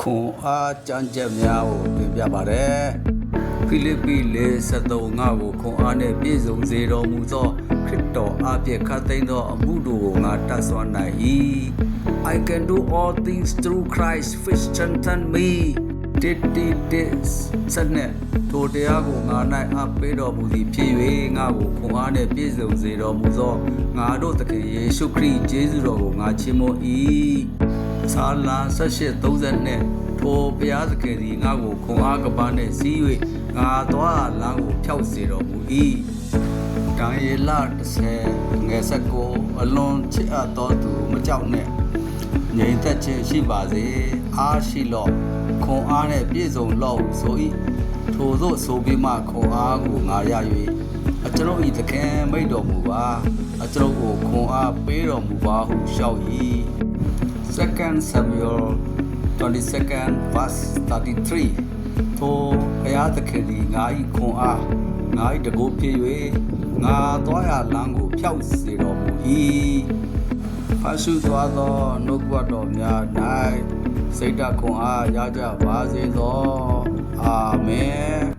ခွန်အားကြမ်းကြက်များကိုတင်ပြပါတယ်ဖိလိပ္ပိ53ငါကိုခွန်အားနှင့်ပြည့်စုံစေတော်မူသောခရစ်တော်အားဖြင့်ခတ်သိမ်းသောအမှုတို့ကိုငါတတ်စွမ်းနိုင်၏ I can do all things through Christ which strengthen me စနစ်ထိုတရားကိုငါ၌အားပေးတော်မူသည်ဖြစ်၍ငါကိုခွန်အားနှင့်ပြည့်စုံစေတော်မူသောငါတို့သခင်ယေရှုခရစ်ကျေးဇူးတော်ကိုငါချီးမွမ်း၏ဆာလံ18:30ထိုဘုရားသခင်သည်ငါကိုခွန်အားကပန်းနှင့်စီး၍ငါသွားလမ်းကိုဖြောက်စေတော်မူ၏ဒံယေလ10:19အလွန်ချစ်အပ်သောသူမကြောက်နှင့်ငြိမ်သက်ခြင်းရှိပါစေအားရှိလော့ခွန်အားနှင့်ပြည့်စုံလော့ဆို၏ထိုသို့ဆိုပြီးမှခွန်အားကိုငါရ၍အကျွန်ုပ်၏သခင်မိတ်တော်မူပါအကျွန်ုပ်ကိုခွန်အားပေးတော်မူပါဟုလျှောက်၏2 Samuel 22 verse 33ထိုဘုရားသခင်သည်ငါ၏ခွန်အားငါ၏တကုဖြစ်၍ငါသွားရလမ်းကိုဖြောက်စေတော်မူ၏ဖတ်ရှုသွားသောနှုတ်ကပတ်တော်များ၌စိတ်ဓာတ်ခွန်အားရကြပါစေသောအာမင်